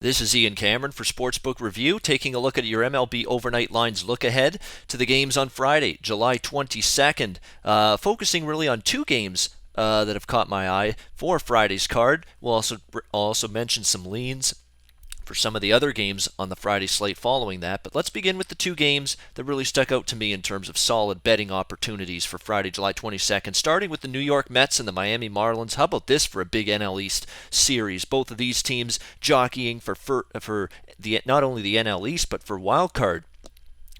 This is Ian Cameron for Sportsbook Review, taking a look at your MLB Overnight Lines look ahead to the games on Friday, July 22nd. Focusing really on two games that have caught my eye for Friday's card. We'll also mention some leans for some of the other games on the Friday slate following that. But let's begin with the two games that really stuck out to me in terms of solid betting opportunities for Friday, July 22nd, starting with the New York Mets and the Miami Marlins. How about this for a big NL East series? Both of these teams jockeying for the not only the NL East, but for wild card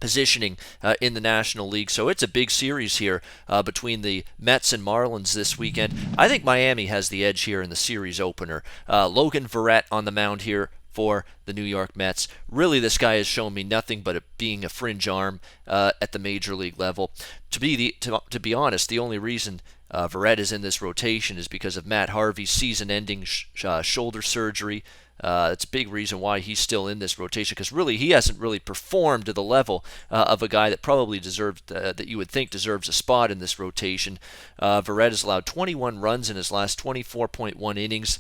positioning in the National League. So it's a big series here between the Mets and Marlins this weekend. I think Miami has the edge here in the series opener. Logan Verrett on the mound here for the New York Mets. Really, this guy has shown me nothing but being a fringe arm at the major league level. To be honest, the only reason Verrett is in this rotation is because of Matt Harvey's season-ending shoulder surgery. That's a big reason why he's still in this rotation, because really he hasn't really performed to the level of a guy that probably deserved, that you would think deserves a spot in this rotation. Verrett has allowed 21 runs in his last 24.1 innings.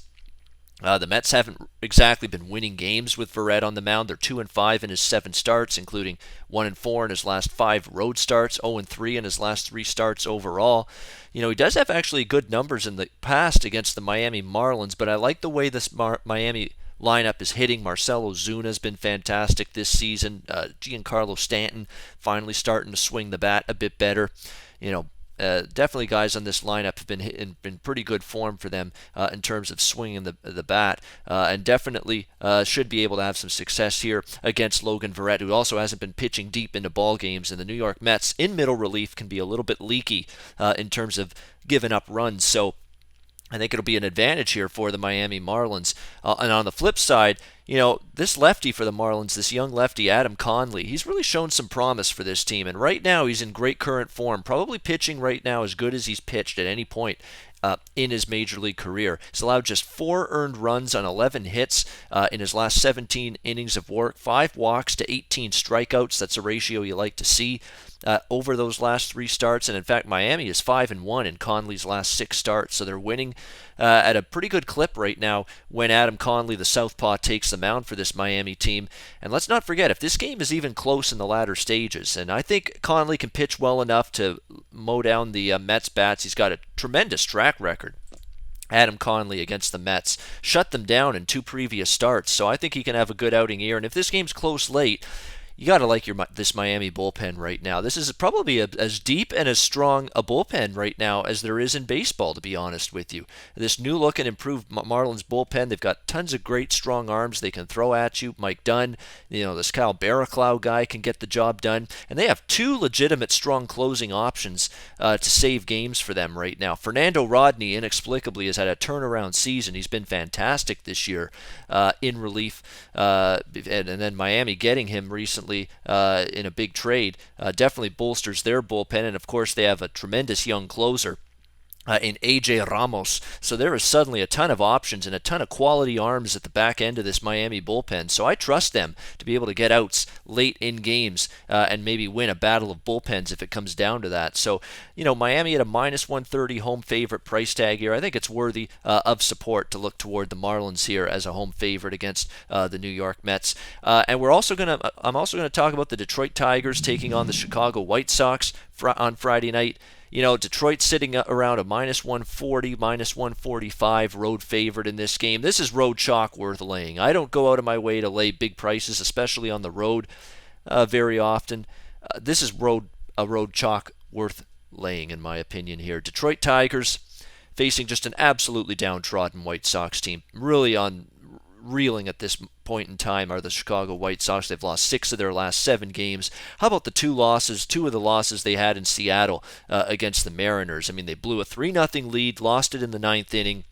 The Mets haven't exactly been winning games with Verrett on the mound. They're 2-5 in his 7 starts, including 1-4 in his last 5 road starts, 0-3 in his last 3 starts overall. You know, he does have actually good numbers in the past against the Miami Marlins, but I like the way this Miami lineup is hitting. Marcell Ozuna has been fantastic this season. Giancarlo Stanton finally starting to swing the bat a bit better. You know, definitely guys on this lineup have been in pretty good form for them in terms of swinging the bat, and definitely should be able to have some success here against Logan Verrett, who also hasn't been pitching deep into ball games. And the New York Mets in middle relief can be a little bit leaky in terms of giving up runs. So I think it'll be an advantage here for the Miami Marlins. And on the flip side, you know, this lefty for the Marlins, this young lefty, Adam Conley, he's really shown some promise for this team. And right now, he's in great current form, probably pitching right now as good as he's pitched at any point in his major league career. He's allowed just 4 earned runs on 11 hits in his last 17 innings of work, 5 walks to 18 strikeouts. That's a ratio you like to see over those last 3 starts. And in fact, Miami is 5-1 in Conley's last 6 starts. So they're winning at a pretty good clip right now when Adam Conley, the southpaw, takes the mound for this Miami team. And let's not forget, if this game is even close in the latter stages, and I think Conley can pitch well enough to mow down the Mets bats. He's got a tremendous track record. Adam Conley against the Mets shut them down in 2 previous starts, so I think he can have a good outing here. And if this game's close late, you got to like this Miami bullpen right now. This is probably as deep and as strong a bullpen right now as there is in baseball, to be honest with you. This new look and improved Marlins bullpen, they've got tons of great strong arms they can throw at you. Mike Dunn, you know, this Kyle Barraclough guy can get the job done. And they have 2 legitimate strong closing options to save games for them right now. Fernando Rodney, inexplicably, has had a turnaround season. He's been fantastic this year in relief. And then Miami getting him recently in a big trade definitely bolsters their bullpen. And of course, they have a tremendous young closer in A.J. Ramos. So there is suddenly a ton of options and a ton of quality arms at the back end of this Miami bullpen. So I trust them to be able to get outs late in games and maybe win a battle of bullpens if it comes down to that. So, you know, Miami at a -130 home favorite price tag here. I think it's worthy of support to look toward the Marlins here as a home favorite against the New York Mets. And I'm also going to talk about the Detroit Tigers taking on the Chicago White Sox on Friday night. You know, Detroit's sitting around a -140, -145 road favorite in this game. This is road chalk worth laying. I don't go out of my way to lay big prices, especially on the road, very often. This is a road chalk worth laying, in my opinion here. Detroit Tigers facing just an absolutely downtrodden White Sox team. Really on reeling at this point in time are the Chicago White Sox. They've lost 6 of their last 7 games. How about the 2 of the losses they had in Seattle against the Mariners? I mean, they blew a 3-0 lead, lost it in the 9th inning,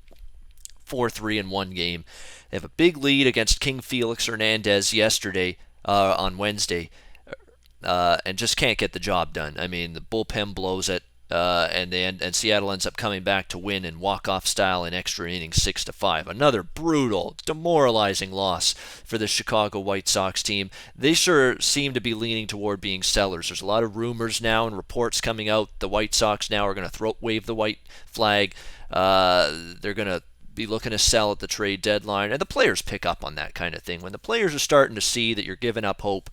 4-3 in one game. They have a big lead against King Felix Hernandez yesterday on Wednesday, and just can't get the job done. I mean, the bullpen blows it. And Seattle ends up coming back to win in walk-off style in extra innings 6-5. Another brutal, demoralizing loss for the Chicago White Sox team. They sure seem to be leaning toward being sellers. There's a lot of rumors now and reports coming out. The White Sox now are going to wave the white flag. They're going to be looking to sell at the trade deadline, and the players pick up on that kind of thing. When the players are starting to see that you're giving up hope,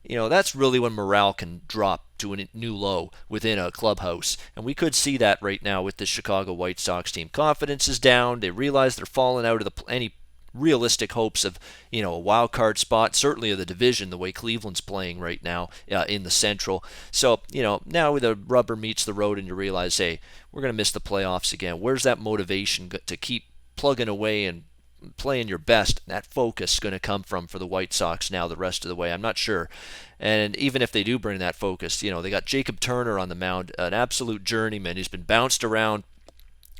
that's really when morale can drop to a new low within a clubhouse. And we could see that right now with the Chicago White Sox team. Confidence is down. They realize they're falling out of any realistic hopes of, a wild card spot, certainly of the division, the way Cleveland's playing right now in the Central. So, now the rubber meets the road and you realize, hey, we're going to miss the playoffs again. Where's that motivation to keep plugging away and playing your best? That focus going to come from for the White Sox now the rest of the way? I'm not sure. And even if they do bring that focus, they got Jacob Turner on the mound, an absolute journeyman. He's been bounced around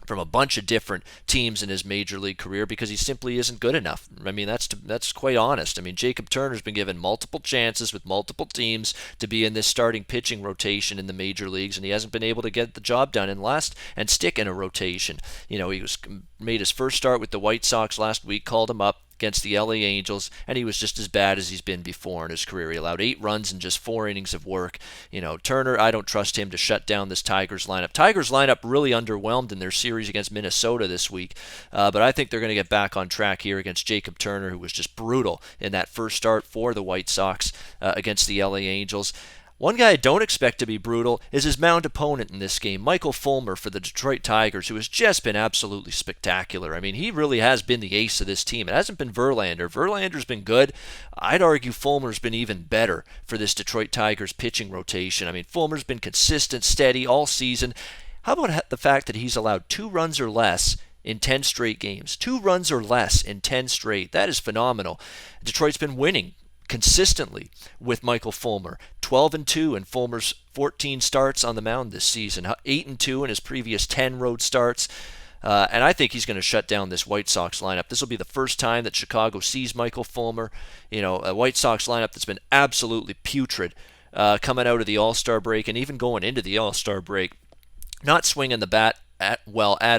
from a bunch of different teams in his major league career because he simply isn't good enough. I mean, that's quite honest. I mean, Jacob Turner's been given multiple chances with multiple teams to be in this starting pitching rotation in the major leagues, and he hasn't been able to get the job done and stick in a rotation. He made his first start with the White Sox last week, called him up against the LA Angels, and he was just as bad as he's been before in his career. He allowed 8 runs in just 4 innings of work. Turner, I don't trust him to shut down this Tigers lineup. Tigers lineup really underwhelmed in their series against Minnesota this week, but I think they're going to get back on track here against Jacob Turner, who was just brutal in that first start for the White Sox against the LA Angels. One guy I don't expect to be brutal is his mound opponent in this game, Michael Fulmer for the Detroit Tigers, who has just been absolutely spectacular. I mean, he really has been the ace of this team. It hasn't been Verlander. Verlander's been good. I'd argue Fulmer's been even better for this Detroit Tigers pitching rotation. I mean, Fulmer's been consistent, steady all season. How about the fact that he's allowed 2 runs or less in 10 straight games? 2 runs or less in 10 straight. That is phenomenal. Detroit's been winning consistently with Michael Fulmer. 12-2 in Fulmer's 14 starts on the mound this season. 8-2 in his previous 10 road starts. And I think he's going to shut down this White Sox lineup. This will be the first time that Chicago sees Michael Fulmer. A White Sox lineup that's been absolutely putrid coming out of the All-Star break and even going into the All-Star break. Not swinging the bat at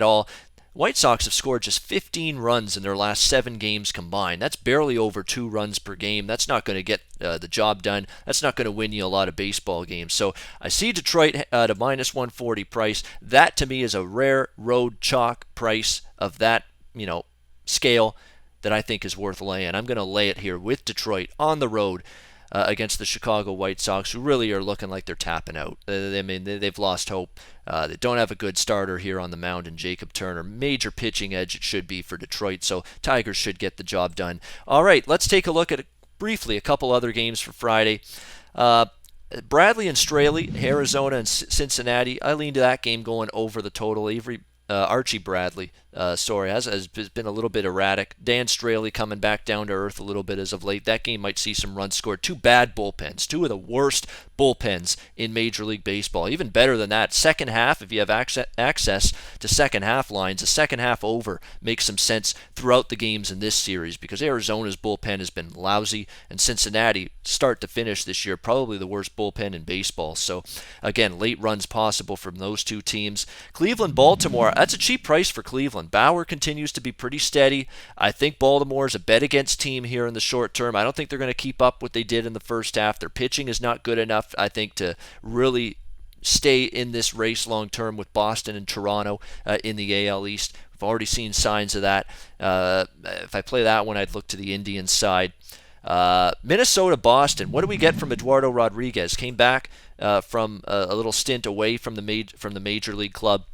all. White Sox have scored just 15 runs in their last 7 games combined. That's barely over 2 runs per game. That's not going to get the job done. That's not going to win you a lot of baseball games. So I see Detroit at a minus 140 price. That to me is a rare road chalk price of that, scale that I think is worth laying. I'm going to lay it here with Detroit on the road against the Chicago White Sox, who really are looking like they're tapping out. They've lost hope. They don't have a good starter here on the mound in Jacob Turner. Major pitching edge it should be for Detroit, so Tigers should get the job done. All right, let's take a look at briefly a couple other games for Friday. Bradley and Straley, Arizona and Cincinnati. I lean to that game going over the total. Archie Bradley, has been a little bit erratic. Dan Straley coming back down to earth a little bit as of late. That game might see some runs scored. 2 bad bullpens, 2 of the worst bullpens in Major League Baseball. Even better than that, second half, if you have access to second half lines, a second half over makes some sense throughout the games in this series because Arizona's bullpen has been lousy, and Cincinnati, start to finish this year, probably the worst bullpen in baseball. So, again, late runs possible from those 2 teams. Cleveland, Baltimore, that's a cheap price for Cleveland. Bauer continues to be pretty steady. I think Baltimore is a bet against team here in the short term. I don't think they're going to keep up what they did in the first half. Their pitching is not good enough, I think, to really stay in this race long term with Boston and Toronto in the AL East. We've already seen signs of that. If I play that one, I'd look to the Indians side. Minnesota, Boston. What do we get from Eduardo Rodriguez? Came back from a little stint away from the major league club.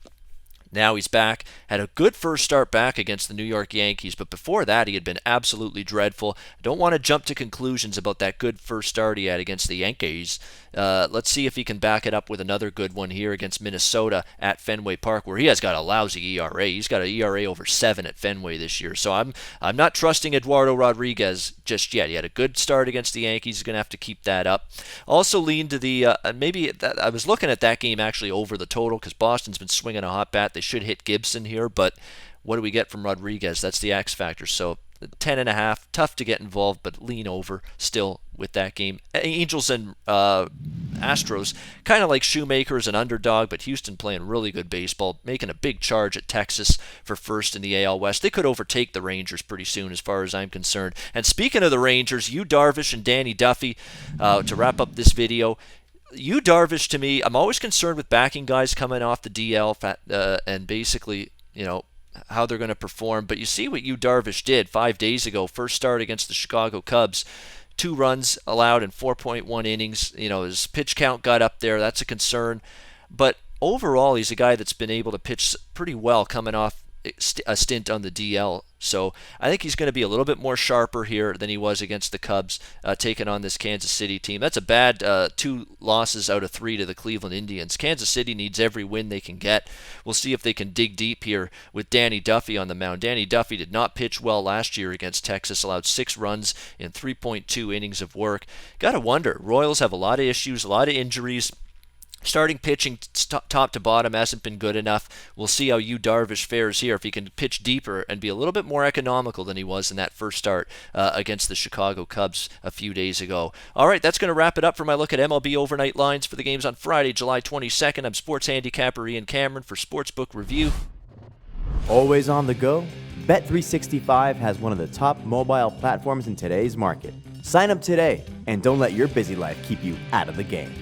Now he's back. Had a good first start back against the New York Yankees, but before that he had been absolutely dreadful. I don't want to jump to conclusions about that good first start he had against the Yankees. Let's see if he can back it up with another good one here against Minnesota at Fenway Park, where he has got a lousy ERA. He's got an ERA over 7 at Fenway this year. So I'm not trusting Eduardo Rodriguez just yet. He had a good start against the Yankees. He's going to have to keep that up. Also lean to the I was looking at that game actually over the total because Boston's been swinging a hot bat. They should hit Gibson here, but what do we get from Rodriguez? That's the X factor. So 10.5, tough to get involved, but lean over still with that game. Angels and Astros, kind of like Shoemaker as an underdog, but Houston playing really good baseball, making a big charge at Texas for first in the AL West. They could overtake the Rangers pretty soon as far as I'm concerned. And speaking of the Rangers, Yu Darvish and Danny Duffy, to wrap up this video, Yu Darvish, to me, I'm always concerned with backing guys coming off the DL and basically, how they're going to perform. But you see what Yu Darvish did 5 days ago, first start against the Chicago Cubs. 2 runs allowed in 4.1 innings. His pitch count got up there. That's a concern. But overall, he's a guy that's been able to pitch pretty well coming off a stint on the DL. So I think he's going to be a little bit more sharper here than he was against the Cubs, taking on this Kansas City team. That's a bad 2 losses out of 3 to the Cleveland Indians. Kansas City needs every win they can get. We'll see if they can dig deep here with Danny Duffy on the mound. Danny Duffy did not pitch well last year against Texas, allowed 6 runs in 3.2 innings of work. Got to wonder, Royals have a lot of issues, a lot of injuries. Starting pitching top to bottom hasn't been good enough. We'll see how Yu Darvish fares here if he can pitch deeper and be a little bit more economical than he was in that first start against the Chicago Cubs a few days ago. All right, that's going to wrap it up for my look at MLB Overnight Lines for the games on Friday, July 22nd. I'm sports handicapper Ian Cameron for Sportsbook Review. Always on the go? Bet365 has one of the top mobile platforms in today's market. Sign up today and don't let your busy life keep you out of the game.